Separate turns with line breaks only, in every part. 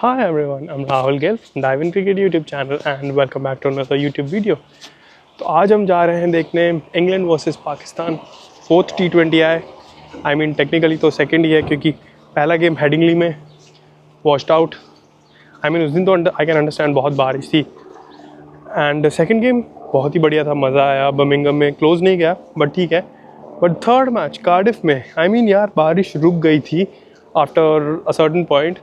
Hi everyone, I'm Rahul Gill from Dive in Cricket YouTube channel and welcome back to another YouTube video. तो आज हम जा रहे हैं देखने England versus Pakistan. Fourth T20 है। आई मीन टेक्निकली तो सेकंड ही है क्योंकि पहला गेम हेडिंगली में वॉश्ड आउट। आई मीन उस दिन तो आई कैन अंडरस्टैंड बहुत बारिश थी। एंड सेकंड गेम बहुत ही बढ़िया था, मज़ा आया। बर्मिंघम में क्लोज नहीं गया बट ठीक है। बट थर्ड मैच कार्डिफ में आई मीन यार बारिश रुक गई थी after a certain point,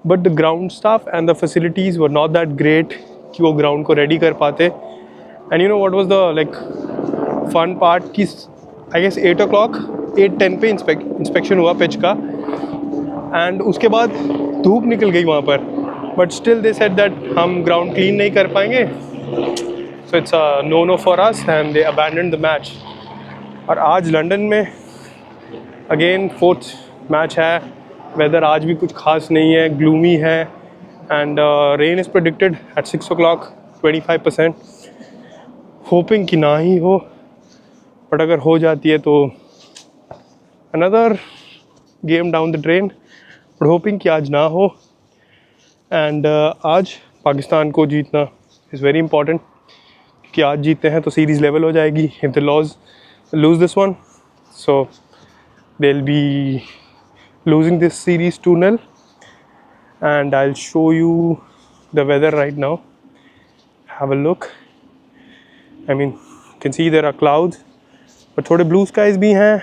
but the ground staff and the facilities were not that great कि वो ग्राउंड को रेडी कर पाते। And you know what was the like fun part कि आई गेस 8 o'clock 8:10 पे इंस्पेक्शन हुआ पिच का and उसके बाद धूप निकल गई वहाँ पर, but still they said that हम ग्राउंड क्लीन नहीं कर पाएंगे, so it's a no for us and they abandoned the match. और आज लंदन में अगेन फोर्थ मैच है। वेदर आज भी कुछ खास नहीं है, ग्लूमी है and rain is predicted at 6 o'clock 25%। Hoping कि ना ही हो, बट अगर हो जाती है तो another game down the drain, but hopping कि आज ना हो। एंड आज पाकिस्तान को जीतना इज़ वेरी इंपॉर्टेंट क्योंकि आज जीतते हैं तो सीरीज़ लेवल हो जाएगी। If the lose this one, so they'll be losing this series 2-0, and I'll show you the weather right now. Have a look. I mean, you can see there are clouds, but थोड़े blue skies भी हैं.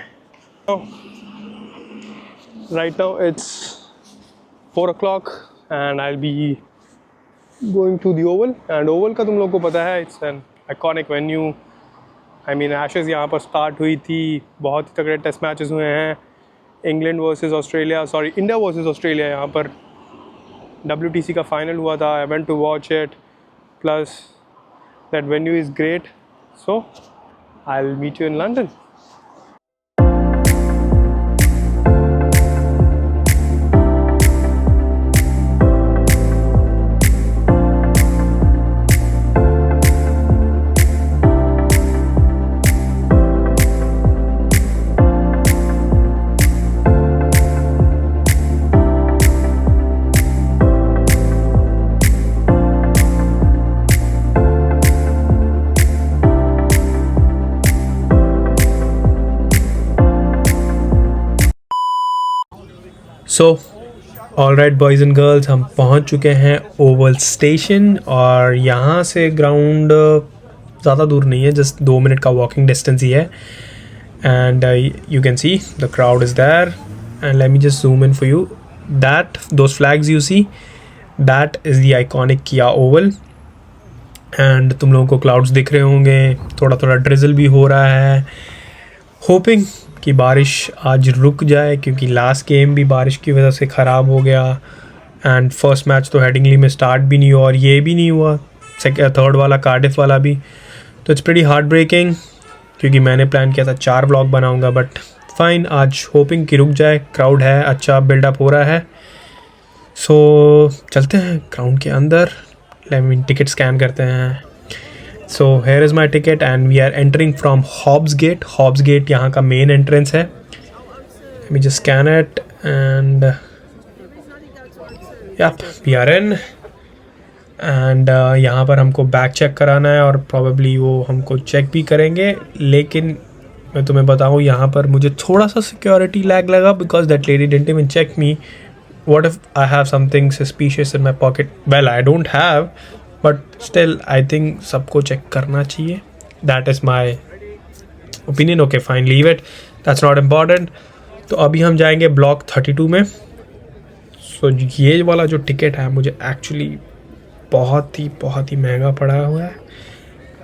Right now it's 4 o'clock and I'll be going to the Oval, and Oval का तुम लोग को पता है it's an iconic venue. I mean ashes यहाँ पर स्टार्ट हुई थी, बहुत ही तगड़े टेस्ट मैचेस हुए हैं। England versus Australia, sorry India versus Australia, यहाँ पर WTC का फाइनल हुआ था। I went to watch it, plus that venue is great, so I will meet you in London.
So all right boys and girls, हम पहुंच चुके हैं Oval station और यहाँ से ग्राउंड ज़्यादा दूर नहीं है, जस्ट 2 मिनट का वॉकिंग डिस्टेंस ही है। And you can see the crowd is there and let me just zoom in for you that those flags you see, that is the iconic Kia Oval. एंड तुम लोगों को clouds दिख रहे होंगे, थोड़ा थोड़ा ड्रिजल भी हो रहा है। होपिंग कि बारिश आज रुक जाए क्योंकि लास्ट गेम भी बारिश की वजह से ख़राब हो गया एंड फर्स्ट मैच तो हेडिंगली में स्टार्ट भी नहीं हुआ और ये भी नहीं हुआ थर्ड वाला कार्डिफ वाला भी। तो इट्स प्रीटी हार्ट ब्रेकिंग क्योंकि मैंने प्लान किया था 4 ब्लॉग बनाऊंगा, बट फाइन, आज होपिंग कि रुक जाए। क्राउड है, अच्छा बिल्डअप हो रहा है। सो चलते हैं ग्राउंड के अंदर, टिकट स्कैन करते हैं। So here is my ticket and we are entering from Hobbs Gate. Hobbs Gate यहाँ का main entrance है। Let me just scan it and yep, we are in. And यहाँ पर हमको बैग चेक कराना है और probably वो हमको चेक भी करेंगे, लेकिन मैं तुम्हें बताऊँ यहाँ पर मुझे थोड़ा सा security lag लगा because that lady didn't even check me. What if I have something suspicious in my pocket? Well, I don't have, but still I think सबको चेक करना चाहिए। That is my opinion. Okay fine, leave it, that's not important. तो अभी हम जाएंगे block 32 में। सो ये वाला जो टिकट है मुझे एक्चुअली बहुत ही महंगा पड़ा हुआ है।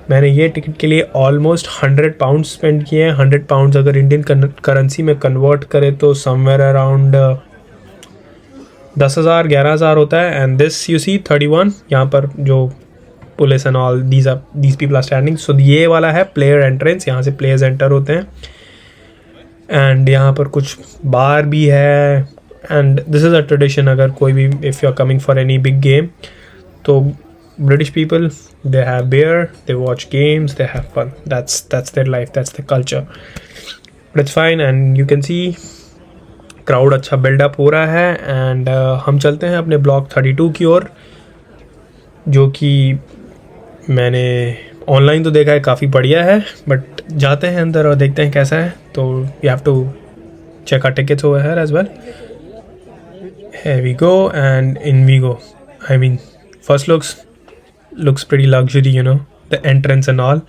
मैंने ये टिकट के लिए ऑलमोस्ट £100 स्पेंड किए हैं। £100 अगर इंडियन करेंसी में कन्वर्ट करें तो समवेयर अराउंड 10,000 11,000 होता है। एंड दिस यू सी 31, यहाँ पर जो police and all these people are standing. So ये वाला है प्लेयर एंट्रेंस, यहाँ से प्लेयर्स एंटर होते हैं। एंड यहाँ पर कुछ बार भी है and this is a tradition. अगर कोई भी if you are coming for any big game तो British people they have beer, they watch games, they have fun, that's their life, that's the culture, but it's fine. And you can see crowd अच्छा buildup हो रहा है and हम चलते हैं अपने block 32 की ओर, जो कि मैंने ऑनलाइन तो देखा है काफ़ी बढ़िया है, बट जाते हैं अंदर और देखते हैं कैसा है. तो you have to check our tickets over here as well. Here we go and in we go. I mean, first looks pretty luxury, you know, the entrance and all.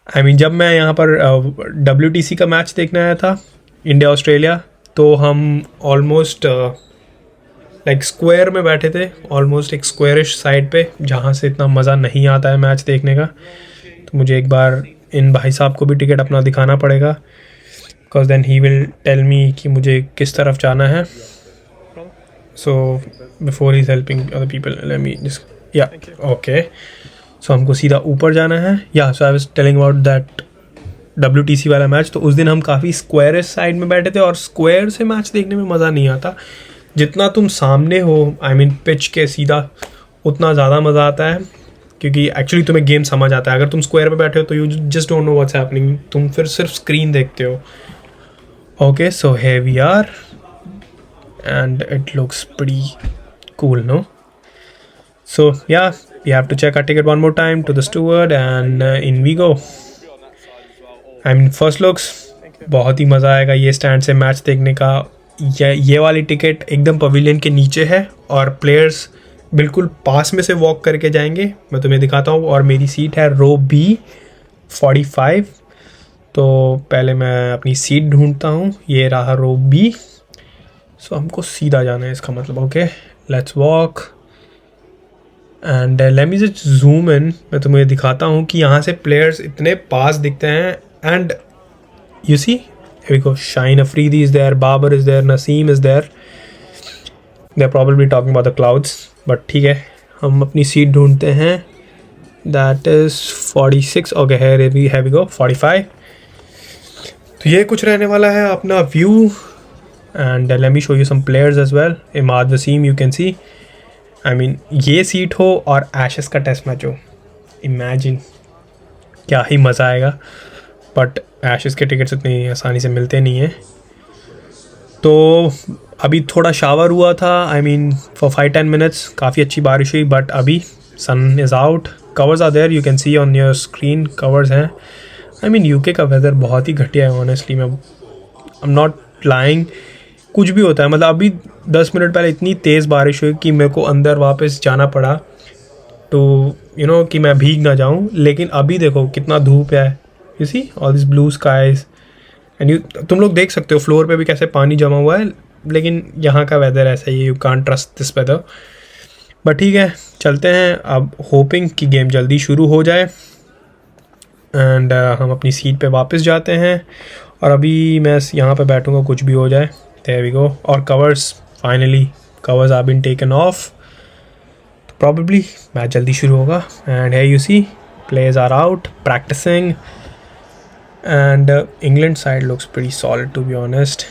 I mean, जब मैं यहाँ पर WTC का match देखने आया था India Australia, तो हम ऑलमोस्ट लाइक स्क्वायर में बैठे थे, ऑलमोस्ट एक स्क्वायरिश साइड पे, जहाँ से इतना मज़ा नहीं आता है मैच देखने का. तो मुझे एक बार इन भाई साहब को भी टिकट अपना दिखाना पड़ेगा, because then he will tell me कि मुझे किस तरफ जाना है. So before he is helping other people, let me just ya okay. So हमको सीधा ऊपर जाना है. Ya so I was telling about that WTC वाला मैच. तो उस दिन हम काफ़ी स्क्वायर साइड में बैठे थे, और स्क्वायर से मैच देखने में मज़ा नहीं आता. जितना तुम सामने हो, आई मीन पिच के सीधा, उतना ज़्यादा मज़ा आता है, क्योंकि एक्चुअली तुम्हें गेम समझ आता है. अगर तुम स्क्वायर पे बैठे हो तो you just don't know what's happening, तुम फिर सिर्फ स्क्रीन देखते हो. Okay, so here we are and it looks pretty cool, no? So ya we have to check our ticket one more time to the steward and in we go. I mean first looks बहुत ही मज़ा आएगा ये stand से match देखने का. ये वाली टिकट एकदम पवेलियन के नीचे है और प्लेयर्स बिल्कुल पास में से वॉक करके जाएंगे. मैं तुम्हें दिखाता हूँ. और मेरी सीट है रो B45. तो पहले मैं अपनी सीट ढूंढता हूँ. ये रहा रो B. सो हमको सीधा जाना है, इसका मतलब. Okay, let's walk and let me just zoom इन. मैं तुम्हें दिखाता हूँ कि यहाँ से प्लेयर्स इतने पास दिखते हैं. And you see, here we go, Shaheen Afridi is there, Babar is there, Naseem is there. They're probably talking about the clouds, but ठीक है, हम अपनी सीट ढूंढते हैं. That is 46. Okay, here we go, 45. तो ये कुछ रहने वाला है अपना view. And let me show you some players as well. Imad Wasim, you can see. I mean, ये सीट हो और एशेस का टेस्ट मैच हो, इमेजिन क्या ही मज़ा आएगा. बट एशेस के टिकट्स इतनी आसानी से मिलते नहीं हैं. तो अभी थोड़ा शावर हुआ था, आई मीन फॉर 5-10 मिनट्स, काफ़ी अच्छी बारिश हुई. बट अभी sun is out, covers are there, you can see on your screen, covers हैं. आई मीन यूके का वेदर बहुत ही घटिया है ऑनेस्टली. मैं आई एम नॉट लाइंग, कुछ भी होता है. मतलब अभी 10 मिनट पहले इतनी तेज़ बारिश हुई कि मेरे को अंदर वापस जाना पड़ा, तो यू नो कि मैं भीग ना जाऊँ. लेकिन अभी देखो कितना धूप है. You see all these blue skies and तुम लोग देख सकते हो फ्लोर पे भी कैसे पानी जमा हुआ है. लेकिन यहाँ का वेदर ऐसा ही, you can't trust this weather. But ठीक है, चलते हैं अब, होपिंग कि गेम जल्दी शुरू हो जाए. एंड हम अपनी सीट पे वापस जाते हैं. और अभी मैं यहाँ पे बैठूँगा, कुछ भी हो जाए. There we go. और covers, finally covers are been taken off. Probably match जल्दी शुरू होगा. And here you see players are out practicing. And England side looks pretty solid to be honest.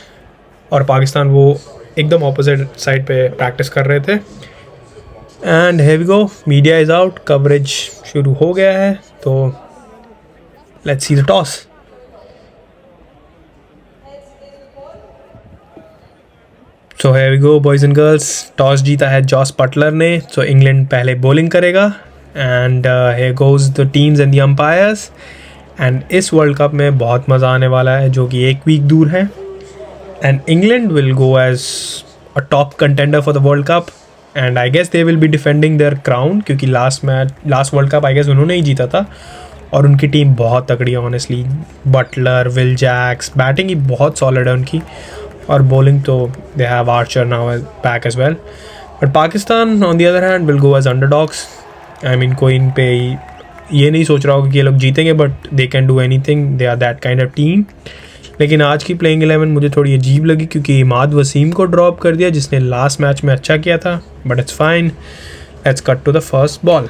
और पाकिस्तान वो एकदम ऑपोजिट साइड पे practice कर रहे थे. And here we go, media is out, coverage शुरू हो गया है. तो let's see the toss. So here we go boys and girls. Toss जीता है जॉस बटलर ने. सो इंग्लैंड पहले बॉलिंग करेगा. And here goes the teams and the umpires. And इस वर्ल्ड कप में बहुत मज़ा आने वाला है, जो कि एक वीक दूर है. And England will go as a top contender for the world cup. And I guess they will be defending their crown, क्योंकि last world cup I guess उन्होंने ही जीता था. और उनकी टीम बहुत तगड़ी है honestly. Butler, Will Jacks, batting ही बहुत सॉलिड है उनकी. और बॉलिंग तो they have Archer now back as well. But Pakistan on the other hand will go as underdogs. I mean कोई इन पे ये नहीं सोच रहा होगा कि ये लोग जीतेंगे, but they can do anything, they are that kind of team. लेकिन आज की प्लेइंग 11 मुझे थोड़ी अजीब लगी, क्योंकि इमाद वसीम को ड्रॉप कर दिया, जिसने लास्ट मैच में अच्छा किया था. But it's fine. Let's cut to the first ball.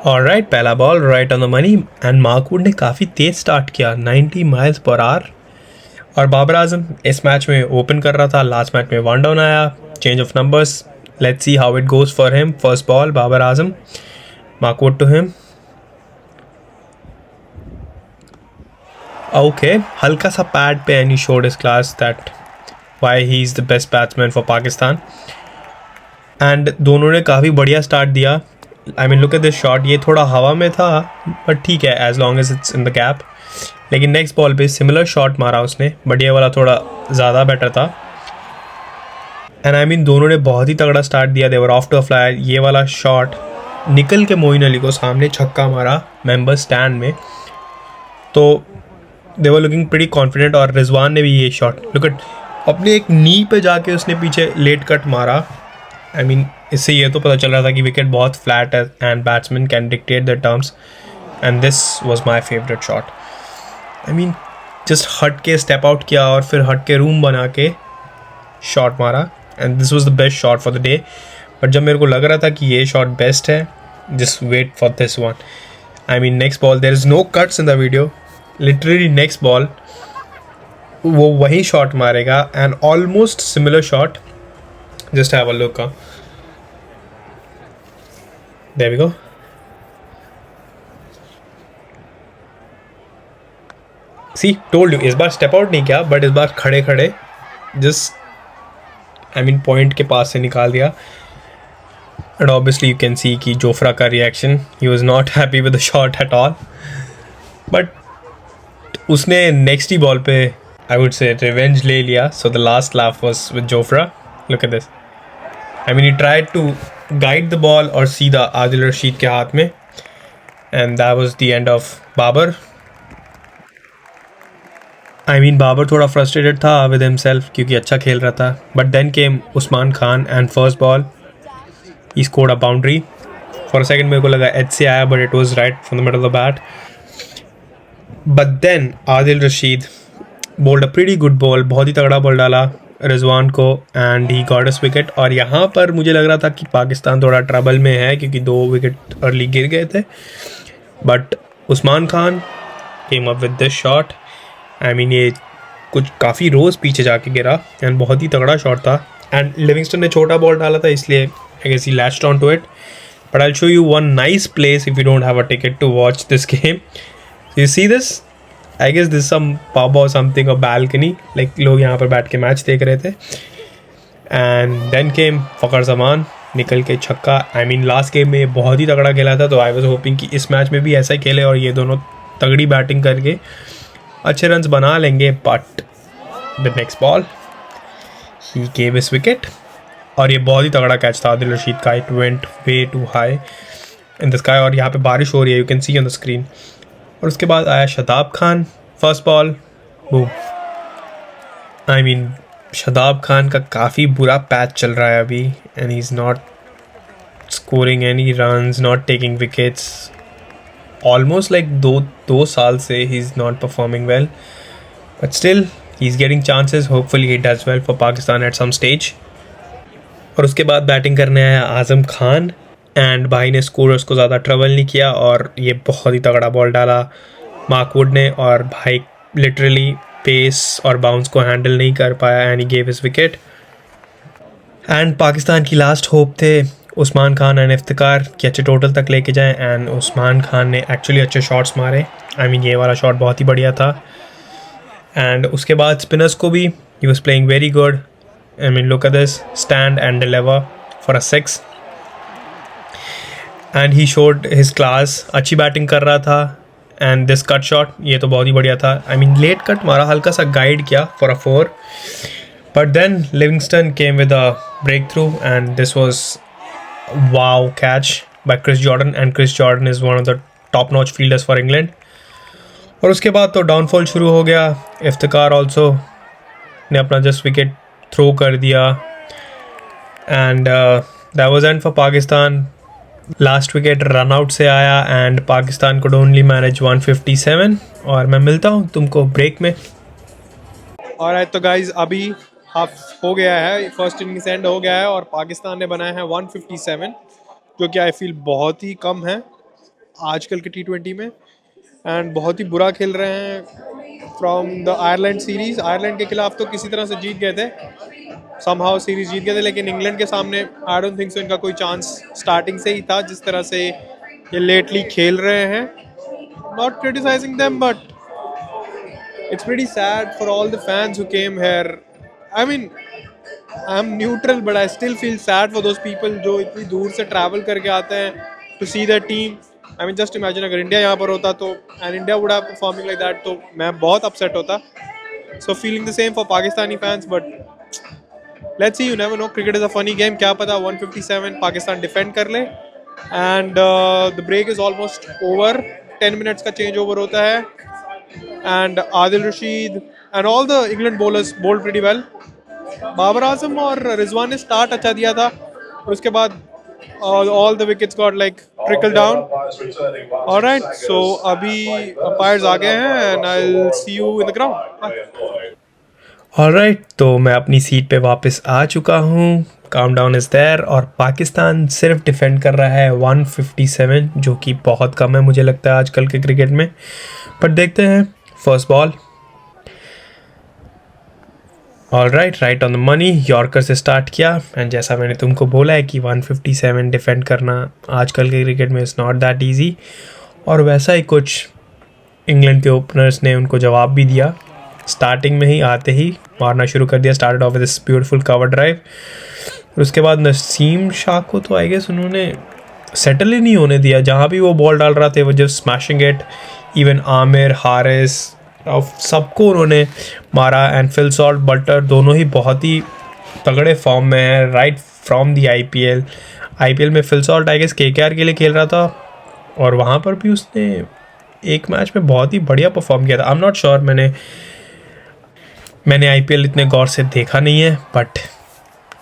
Alright, पहला ball right on the money. And Mark Wood ने काफ़ी तेज़ स्टार्ट किया, 90 माइल्स पर आवर. और बाबर आजम इस मैच में ओपन कर रहा था, लास्ट मैच में 1 डाउन आया. Change of numbers, let's see how it goes for him. First ball Babar Azam, Mark Wood to him. Okay हल्का सा पैड पे and he showed his class that why he is the best batsman for Pakistan. And दोनों ने काफ़ी बढ़िया start दिया. I mean look at this shot, ये थोड़ा हवा में था बट ठीक है as long as it's in the gap. लेकिन नेक्स्ट बॉल पे सिमिलर शॉट मारा उसने, बट ये वाला थोड़ा ज़्यादा बेटर था. एंड आई मीन दोनों ने बहुत ही तगड़ा स्टार्ट दिया. They were off to a fly. ये वाला शॉट निकल के मोइन अली को सामने छक्का मारा मेंबर स्टैंड में. तो दे वर लुकिंग प्रीटी कॉन्फिडेंट. और रिजवान ने भी ये शॉट लुक एट अपने एक नी पे जाके उसने पीछे लेट कट मारा. आई मीन इससे ये तो पता चल रहा था कि विकेट बहुत फ्लैट है and batsman can dictate the terms. And this was my favourite shot. I mean just हट के स्टेप आउट किया और फिर हट के रूम बना के शॉट मारा. And this was the best shot for the day. But जब मेरे को लग रहा था कि ये शॉट बेस्ट है, just wait for this one. I mean next ball there is no cuts in the video. Literally next ball वो वही शॉट मारेगा and almost similar shot. Just have a look. There we go. See told you, इस बार step out नहीं किया but इस बार खड़े खड़े जस्ट आई मीन पॉइंट के पास से निकाल दिया. And obviously you can see कि जोफ्रा का reaction, he was not happy with the shot at all. But उसने नेक्स्ट ही बॉल पे आई वुड से रिवेंज ले लिया. So the last laugh was with Jofra. Look at this. I mean he tried to guide the ball और सीधा आदिल रशीद के हाथ में. And that was the end of Babar. I mean Babar थोड़ा फ्रस्ट्रेटेड था विद हिमसेल्फ क्योंकि अच्छा खेल रहा था. But then came Usman Khan and first ball ही scored a boundary. For a second मेरे को लगा एज से आया but it was right from the middle of the bat. But then Adil Rashid bowled a pretty good ball. बहुत ही तगड़ा बॉल डाला रिजवान को and he got us wicket. और यहाँ पर मुझे लग रहा था कि पाकिस्तान थोड़ा ट्रबल में है क्योंकि 2 विकेट अर्ली गिर गए थे. But Usman Khan came up with this shot. I mean ये कुछ काफ़ी रोज़ पीछे जाके गिरा एंड बहुत ही तगड़ा शॉट था. एंड लिविंगस्टन ने छोटा बॉल डाला था इसलिए I guess he latched on to it. But I show you one nice place if you don't have a ticket to watch this game. You see this, I guess this some pub or something a balcony, like लोग यहाँ पर बैठ के match देख रहे थे. And then came Fakhar Zaman निकल के छक्का. आई मीन लास्ट गेम में बहुत ही तगड़ा खेला था तो आई वॉज होपिंग कि इस मैच में भी ऐसा ही खेले और ये दोनों तगड़ी बैटिंग करके अच्छे रन्स बना लेंगे. But the next ball he gave his wicket. और ये बहुत ही तगड़ा कैच था आदिल रशीद का. It went way too high in the sky. और यहाँ पे बारिश हो रही है, you can see on the screen. और उसके बाद आया Shadab Khan. First ball boom. I mean Shadab Khan का काफ़ी बुरा पैच चल रहा है अभी and he is not scoring any runs, not taking wickets. Almost like दो साल से he is not performing well. But still he is getting chances. Hopefully he does well for Pakistan at some stage. और उसके बाद batting करने आया Azam Khan and भाई ने स्कोरर्स को ज़्यादा ट्रबल नहीं किया और ये बहुत ही तगड़ा बॉल डाला मार्क वुड ने. और भाई लिटरली पेस और बाउंस को हैंडल नहीं कर पाया and he gave his wicket. And Pakistan की लास्ट होप थे उस्मान खान एंड इफ्तिकार कि अच्छे टोटल तक लेके जाएं. एंड उस्मान खान ने एक्चुअली अच्छे शॉट्स मारे. आई मीन ये वाला शॉट बहुत ही बढ़िया था. एंड उसके बाद स्पिनर्स को भी he was playing very good. I mean look at this, stand and deliver for a 6. And he showed his class. अच्छी बैटिंग कर रहा था. एंड दिस कट शॉट ये तो बहुत ही बढ़िया था. आई मीन लेट कट मारा, हल्का सा गाइड किया for a 4. But then Livingstone came with a breakthrough and this was wow catch by Chris Jordan. And Chris Jordan is one of the top notch fielders for England. और उसके बाद तो downfall शुरू हो गया. Iftikhar also ने अपना just wicket throw कर दिया and that was and for Pakistan. Last wicket run out से आया and Pakistan could only manage 157. और मैं मिलता हूँ तुमको ब्रेक में.
और तो गाइज अभी हाफ हो गया है, फर्स्ट इनिंग्स एंड हो गया है और पाकिस्तान ने बनाया है 157 जो कि आई फील बहुत ही कम है आजकल के T20 में. एंड बहुत ही बुरा खेल रहे हैं from the Ireland series. Ireland के खिलाफ तो किसी तरह से जीत गए थे, समहाउ सीरीज़ जीत गए थे. लेकिन इंग्लैंड के सामने आई डोंट थिंक सो इनका कोई चांस स्टार्टिंग से ही था. जिस तरह से ये लेटली खेल रहे हैं, not criticising them but It's pretty sad for all the fans who came here. I mean, I'm neutral, but I still feel sad for those people जो इतनी दूर से travel करके आते हैं to see their team. I mean, just imagine अगर India यहाँ पर होता तो and India would have performing like that तो मैं बहुत upset होता. So feeling the same for Pakistani fans, but let's see. You never know. Cricket is a funny game. क्या पता 157 Pakistan defend कर ले. And the break is almost over. 10 minutes का change over होता है. And Adil Rashid and all the England bowlers bowled pretty well. Babar Azam और रिजवान ने start अच्छा दिया था और उसके बाद all the wickets got like trickled down. Alright, so अभी umpires आ गए हैं and I'll see you in the ground.
Alright, तो मैं अपनी सीट पे वापस आ चुका हूँ. काउंटडाउन इज़ देयर और पाकिस्तान सिर्फ डिफेंड कर रहा है 157, जो कि बहुत कम है मुझे लगता है आजकल के क्रिकेट में. बट देखते हैं. First ball. Alright, right on the money. Yorker से स्टार्ट किया एंड जैसा मैंने तुमको बोला है कि 157 डिफेंड करना आजकल के क्रिकेट में इज़ नॉट दैट ईजी. और वैसा ही कुछ इंग्लैंड के ओपनर्स ने उनको जवाब भी दिया. स्टार्टिंग में ही आते ही मारना शुरू कर दिया. Started off with this beautiful cover drive. और उसके बाद नसीम शाह को तो आई गेस उन्होंने सेटल ही नहीं होने दिया. जहाँ भी वो बॉल डाल रहा थे वो just smashing it. Even Aamir, Haris और सबको उन्होंने मारा. एंड फिल सॉल्ट, बटलर दोनों ही बहुत ही तगड़े फॉर्म में हैं राइट फ्रॉम दी आईपीएल में. Phil Salt I guess KKR के लिए खेल रहा था और वहाँ पर भी उसने एक मैच में बहुत ही बढ़िया परफॉर्म किया था. आई एम नॉट श्योर, मैंने आईपीएल इतने गौर से देखा नहीं है. बट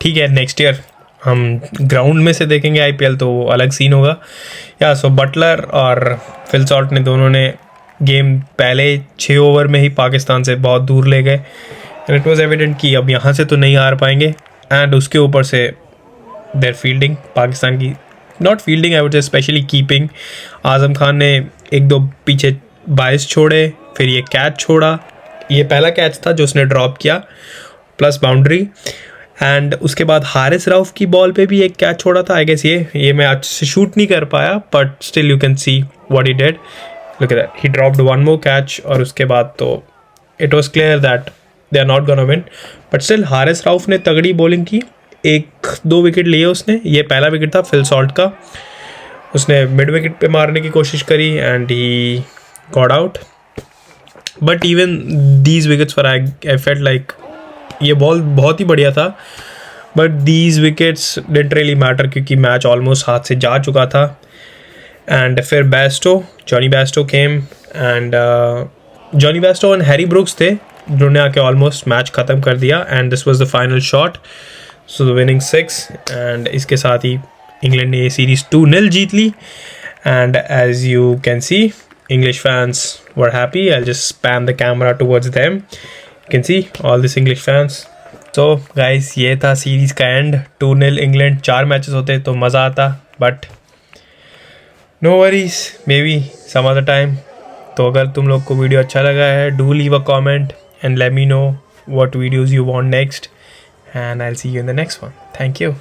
ठीक है, नेक्स्ट ईयर हम ग्राउंड में से देखेंगे आईपीएल तो वो अलग सीन होगा. या सो बटलर और फिल सॉल्ट ने दोनों ने गेम पहले 6 ओवर में ही पाकिस्तान से बहुत दूर ले गए. एंड इट वाज एविडेंट कि अब यहाँ से तो नहीं हार पाएंगे. एंड उसके ऊपर से देयर फील्डिंग, पाकिस्तान की not fielding I would say specially keeping. Azam Khan ने 1-2 पीछे 22 छोड़े, फिर ये कैच छोड़ा. ये पहला कैच था जो उसने ड्रॉप किया प्लस बाउंड्री. एंड उसके बाद हारिस रऊफ की बॉल पे भी एक कैच छोड़ा था. आई गेस ये मैं अच्छे से शूट नहीं कर पाया but still you can see what he did. Look at that, he dropped 1 more catch. और उसके बाद तो it was clear that they are not gonna win. But still Haris Rauf ने तगड़ी बॉलिंग की. 1-2 विकेट लिए उसने. ये पहला विकेट था फिल सॉल्ट का. उसने मिड विकेट पे मारने की कोशिश करी and he got out. But even these wickets for I felt like ये बॉल बहुत ही बढ़िया था. But these wickets didn't really matter क्योंकि मैच ऑलमोस्ट हाथ से जा चुका था. एंड फिर Jonny Bairstow came and Jonny Bairstow and Harry brooks थे जिन्होंने आके ऑलमोस्ट मैच ख़त्म कर दिया. And this was the final shot, so the winning 6. And इसके साथ ही इंग्लैंड ने ये सीरीज़ 2-0 जीत ली. And as you can see English fans were happy. I'll just spam the camera towards them. You can see all these English fans. So guys, ये था series का and. 2-0 England. 4 matches होते तो मज़ा आता but no worries, maybe some other time. तो अगर तुम लोग को वीडियो अच्छा लगा है do leave a comment and let me know what videos you want next and I'll see you in the next one. Thank you.